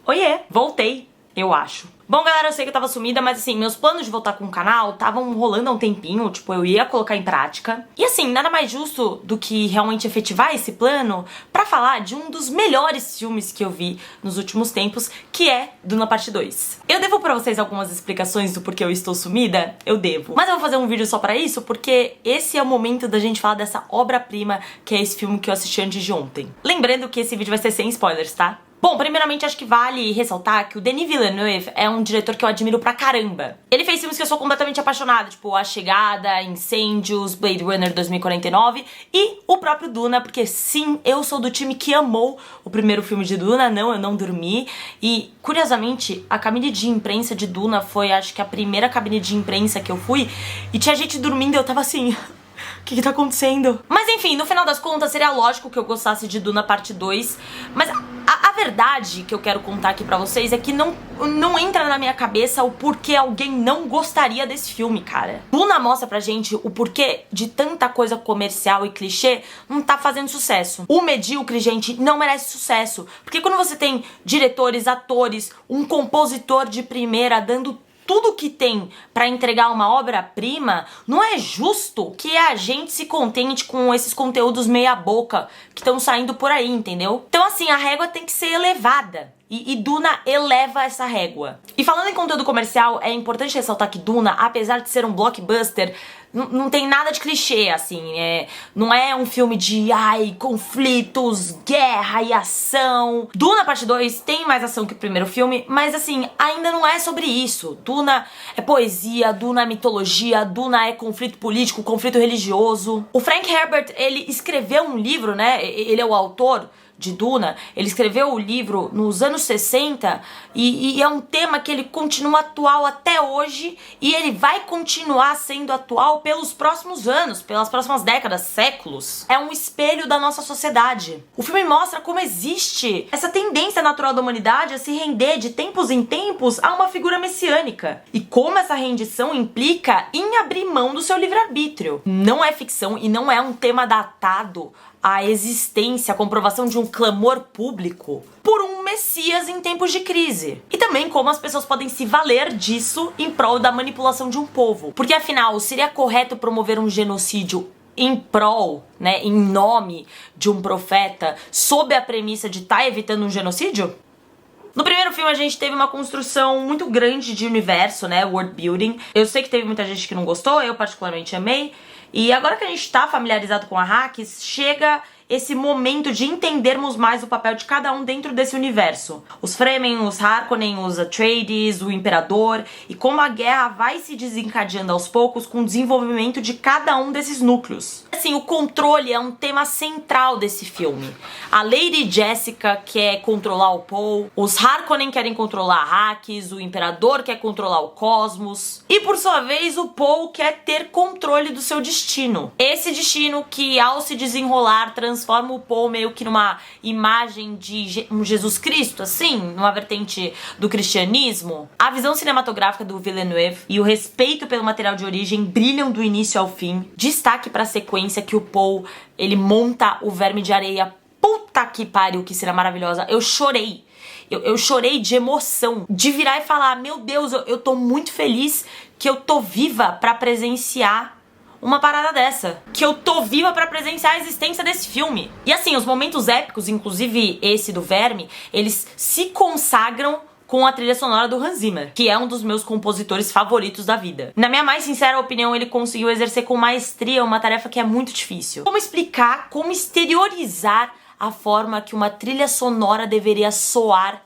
Oiê, voltei, eu acho. Bom, galera, eu sei que eu tava sumida, mas assim, meus planos de voltar com o canal estavam rolando há um tempinho, tipo, eu ia colocar em prática. E assim, nada mais justo do que realmente efetivar esse plano pra falar de um dos melhores filmes que eu vi nos últimos tempos, que é Duna Parte 2. Eu devo pra vocês algumas explicações do porquê eu estou sumida? Eu devo. Mas eu vou fazer um vídeo só pra isso, porque esse é o momento da gente falar dessa obra-prima que é esse filme que eu assisti antes de ontem. Lembrando que esse vídeo vai ser sem spoilers, tá? Bom, primeiramente acho que vale ressaltar que o Denis Villeneuve é um diretor que eu admiro pra caramba. Ele fez filmes que eu sou completamente apaixonada, tipo A Chegada, Incêndios, Blade Runner 2049 e o próprio Duna, porque sim, eu sou do time que amou o primeiro filme de Duna, não, eu não dormi. E, curiosamente, a cabine de imprensa de Duna foi, acho que a primeira cabine de imprensa que eu fui, e tinha gente dormindo e eu tava assim... O que tá acontecendo? Mas enfim, no final das contas, seria lógico que eu gostasse de Duna Parte 2, mas a verdade que eu quero contar aqui pra vocês é que não entra na minha cabeça o porquê alguém não gostaria desse filme, cara. Duna mostra pra gente o porquê de tanta coisa comercial e clichê não tá fazendo sucesso. O medíocre, gente, não merece sucesso. Porque quando você tem diretores, atores, um compositor de primeira dando tudo que tem pra entregar uma obra-prima, não é justo que a gente se contente com esses conteúdos meia boca que estão saindo por aí, entendeu? Então assim, a régua tem que ser elevada. E Duna eleva essa régua. E falando em conteúdo comercial, é importante ressaltar que Duna, apesar de ser um blockbuster, não tem nada de clichê, assim. Não é um filme de, conflitos, guerra e ação. Duna Parte 2 tem mais ação que o primeiro filme, mas assim, ainda não é sobre isso. Duna é poesia, Duna é mitologia, Duna é conflito político, conflito religioso. O Frank Herbert, ele escreveu um livro, né? Ele é o autor de Duna, ele escreveu o livro nos anos 60 e é um tema que ele continua atual até hoje e ele vai continuar sendo atual pelos próximos anos, pelas próximas décadas, séculos. É um espelho da nossa sociedade. O filme mostra como existe essa tendência natural da humanidade a se render de tempos em tempos a uma figura messiânica e como essa rendição implica em abrir mão do seu livre-arbítrio. Não é ficção e não é um tema datado à existência, a comprovação de um clamor público por um messias em tempos de crise. E também como as pessoas podem se valer disso em prol da manipulação de um povo. Porque afinal, seria correto promover um genocídio em prol, né, em nome de um profeta, sob a premissa de estar evitando um genocídio? No primeiro filme a gente teve uma construção muito grande de universo, né, world building. Eu sei que teve muita gente que não gostou, eu particularmente amei. E agora que a gente tá familiarizado com a Arrakis, chega esse momento de entendermos mais o papel de cada um dentro desse universo. Os Fremen, os Harkonnen, os Atreides, o Imperador, e como a guerra vai se desencadeando aos poucos com o desenvolvimento de cada um desses núcleos. Assim, o controle é um tema central desse filme. A Lady Jessica quer controlar o Paul, os Harkonnen querem controlar a Arrakis, o Imperador quer controlar o cosmos, e por sua vez o Paul quer ter controle do seu destino. Esse destino que, ao se desenrolar, transforma o Paul meio que numa imagem de um Jesus Cristo, assim, numa vertente do cristianismo. A visão cinematográfica do Villeneuve e o respeito pelo material de origem brilham do início ao fim. Destaque pra sequência que o Paul, ele monta o verme de areia. Puta que pariu, que cena maravilhosa. Eu chorei. Eu chorei de emoção, de virar e falar, meu Deus, eu tô muito feliz que eu tô viva pra presenciar uma parada dessa. Que eu tô viva pra presenciar a existência desse filme. E assim, os momentos épicos, inclusive esse do verme, eles se consagram com a trilha sonora do Hans Zimmer, que é um dos meus compositores favoritos da vida. Na minha mais sincera opinião, ele conseguiu exercer com maestria uma tarefa que é muito difícil. Como explicar, como exteriorizar a forma que uma trilha sonora deveria soar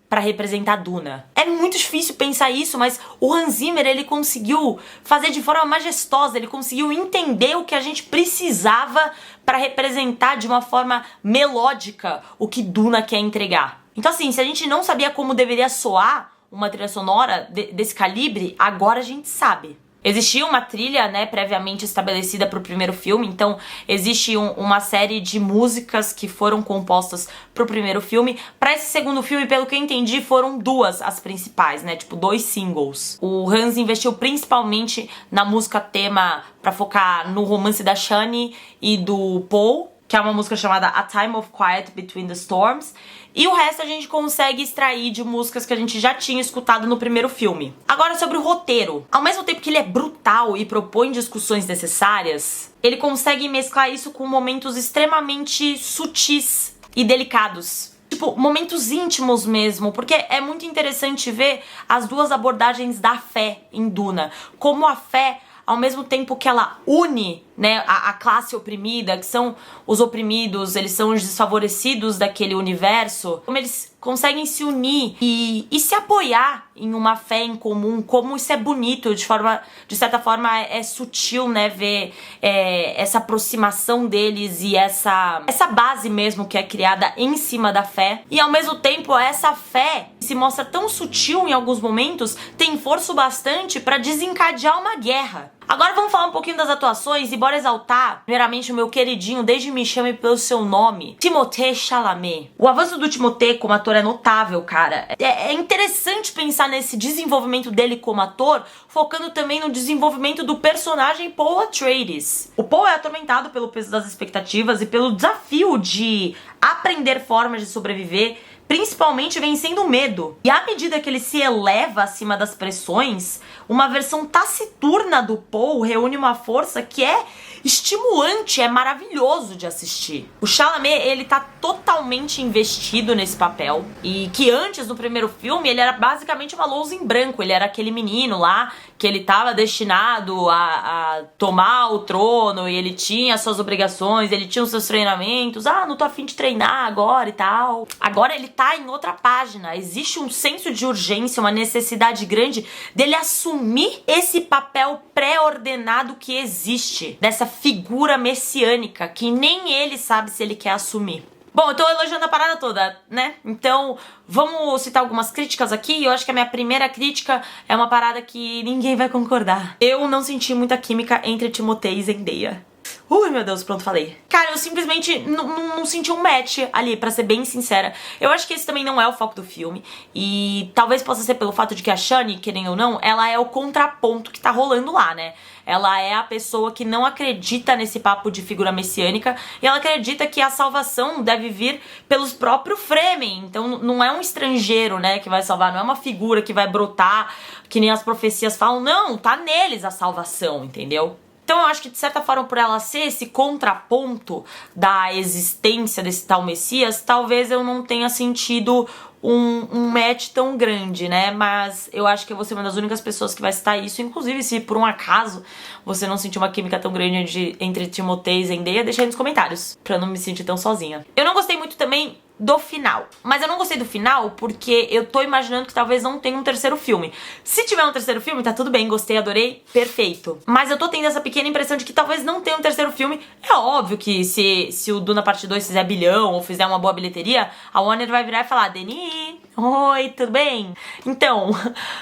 pra representar Duna. É muito difícil pensar isso, mas o Hans Zimmer, ele conseguiu fazer de forma majestosa, ele conseguiu entender o que a gente precisava pra representar de uma forma melódica o que Duna quer entregar. Então assim, se a gente não sabia como deveria soar uma trilha sonora desse calibre, agora a gente sabe. Existia uma trilha, né, previamente estabelecida para o primeiro filme, então existe uma série de músicas que foram compostas para o primeiro filme. Para esse segundo filme, pelo que eu entendi, foram duas as principais, né, tipo 2 singles. O Hans investiu principalmente na música tema para focar no romance da Shani e do Paul. que é uma música chamada A Time of Quiet Between the Storms, e o resto a gente consegue extrair de músicas que a gente já tinha escutado no primeiro filme. Agora sobre o roteiro. Ao mesmo tempo que ele é brutal e propõe discussões necessárias, ele consegue mesclar isso com momentos extremamente sutis e delicados. Tipo, momentos íntimos mesmo, porque é muito interessante ver as duas abordagens da fé em Duna. Como a fé, ao mesmo tempo que ela une, né, a classe oprimida, que são os oprimidos, eles são os desfavorecidos daquele universo, como eles conseguem se unir e se apoiar em uma fé em comum, como isso é bonito, de certa forma é sutil, né, ver essa aproximação deles e essa base mesmo que é criada em cima da fé. E ao mesmo tempo, essa fé se mostra tão sutil em alguns momentos, tem força bastante para desencadear uma guerra. Agora vamos falar um pouquinho das atuações e bora exaltar, primeiramente, o meu queridinho, desde Me Chame Pelo Seu Nome, Timothée Chalamet. O avanço do Timothée como ator é notável, cara. É interessante pensar nesse desenvolvimento dele como ator, focando também no desenvolvimento do personagem Paul Atreides. O Paul é atormentado pelo peso das expectativas e pelo desafio de aprender formas de sobreviver, principalmente vencendo o medo. E à medida que ele se eleva acima das pressões, uma versão taciturna do Paul reúne uma força que é estimulante, é maravilhoso de assistir. O Chalamet, ele tá totalmente investido nesse papel, e que antes, no primeiro filme, ele era basicamente uma lousa em branco, ele era aquele menino lá, que ele tava destinado a tomar o trono, e ele tinha as suas obrigações, ele tinha os seus treinamentos, não tô afim de treinar agora e tal. Agora ele tá em outra página, existe um senso de urgência, uma necessidade grande dele assumir esse papel pré-ordenado que existe, dessa figura messiânica que nem ele sabe se ele quer assumir. Bom, eu tô elogiando a parada toda, né? Então, vamos citar algumas críticas aqui. Eu acho que a minha primeira crítica é uma parada que ninguém vai concordar. Eu não senti muita química entre Timothée e Zendaya. Ui, meu Deus, pronto, falei. Cara, eu simplesmente não senti um match ali, pra ser bem sincera. Eu acho que esse também não é o foco do filme. E talvez possa ser pelo fato de que a Shani, querendo ou não, ela é o contraponto que tá rolando lá, né? Ela é a pessoa que não acredita nesse papo de figura messiânica, e ela acredita que a salvação deve vir pelos próprios Fremen. Então não é um estrangeiro, né, que vai salvar, não é uma figura que vai brotar, que nem as profecias falam. Não, tá neles a salvação, entendeu? Então eu acho que, de certa forma, por ela ser esse contraponto da existência desse tal Messias, talvez eu não tenha sentido um match tão grande, né? Mas eu acho que eu vou ser uma das únicas pessoas que vai citar isso. Inclusive, se por um acaso você não sentiu uma química tão grande entre Timothée e Zendaya, deixa aí nos comentários, pra eu não me sentir tão sozinha. Eu não gostei muito também do final. Mas eu não gostei do final porque eu tô imaginando que talvez não tenha um terceiro filme. Se tiver um terceiro filme, tá tudo bem, gostei, adorei, perfeito. Mas eu tô tendo essa pequena impressão de que talvez não tenha um terceiro filme. É óbvio que se o Duna Parte 2 fizer bilhão ou fizer uma boa bilheteria, a Warner vai virar e falar: Denis, oi, tudo bem? Então,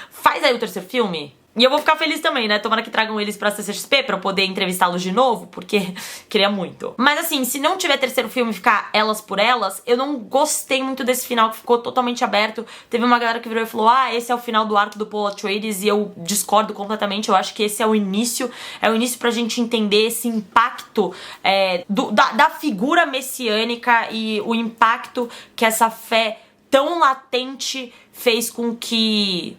faz aí o terceiro filme. E eu vou ficar feliz também, né? Tomara que tragam eles pra CCXP pra eu poder entrevistá-los de novo, porque queria muito. Mas assim, se não tiver terceiro filme e ficar elas por elas, eu não gostei muito desse final, que ficou totalmente aberto. Teve uma galera que virou e falou: esse é o final do arco do Paul Atreides, e eu discordo completamente. Eu acho que esse é o início pra gente entender esse impacto da figura messiânica e o impacto que essa fé tão latente fez com que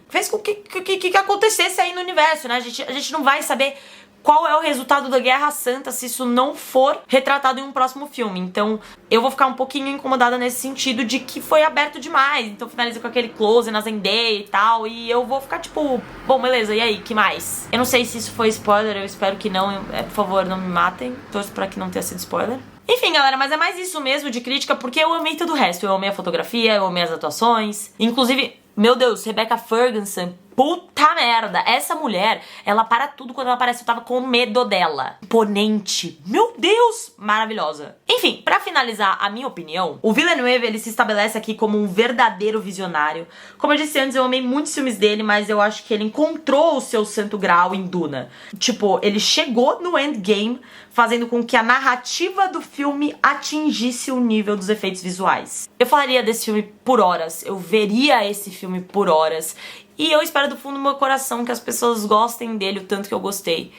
acontecesse aí no universo, né? A gente não vai saber qual é o resultado da Guerra Santa se isso não for retratado em um próximo filme. Então eu vou ficar um pouquinho incomodada nesse sentido de que foi aberto demais. Então finaliza com aquele close na Zendaya e tal, e eu vou ficar tipo, bom, beleza, e aí, que mais? Eu não sei se isso foi spoiler, eu espero que não. Por favor, não me matem. Torço pra que não tenha sido spoiler. Enfim, galera, mas é mais isso mesmo de crítica, porque eu amei todo o resto. Eu amei a fotografia, eu amei as atuações. Inclusive, meu Deus, Rebecca Ferguson, puta merda. Essa mulher, ela para tudo quando ela aparece. Eu tava com medo dela. Imponente. Meu Deus, maravilhosa. Enfim, pra finalizar a minha opinião, o Villeneuve, ele se estabelece aqui como um verdadeiro visionário. Como eu disse antes, eu amei muitos filmes dele, mas eu acho que ele encontrou o seu santo grau em Duna. Tipo, ele chegou no Endgame fazendo com que a narrativa do filme atingisse o nível dos efeitos visuais. Eu falaria desse filme por horas, eu veria esse filme por horas, e eu espero do fundo do meu coração que as pessoas gostem dele o tanto que eu gostei.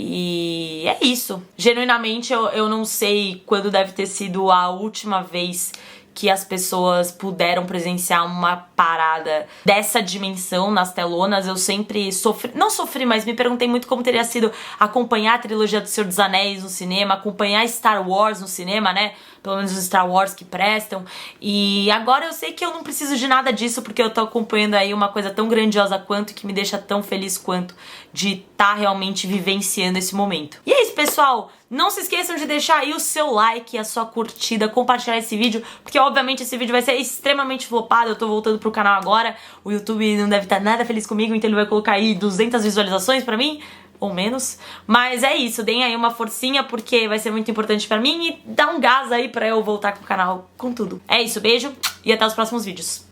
E é isso. Genuinamente, eu não sei quando deve ter sido a última vez que as pessoas puderam presenciar uma parada dessa dimensão nas telonas. Eu sempre sofri, não sofri, mas me perguntei muito como teria sido acompanhar a trilogia do Senhor dos Anéis no cinema, acompanhar Star Wars no cinema, né? Pelo menos os Star Wars que prestam. E agora eu sei que eu não preciso de nada disso, porque eu tô acompanhando aí uma coisa tão grandiosa quanto, que me deixa tão feliz quanto, de estar realmente vivenciando esse momento. E é isso, pessoal! Não se esqueçam de deixar aí o seu like, a sua curtida, compartilhar esse vídeo, porque obviamente esse vídeo vai ser extremamente flopado. Eu tô voltando pro canal agora, o YouTube não deve estar nada feliz comigo, então ele vai colocar aí 200 visualizações pra mim, ou menos. Mas é isso, deem aí uma forcinha, porque vai ser muito importante pra mim, e dá um gás aí pra eu voltar com o canal com tudo. É isso, beijo e até os próximos vídeos.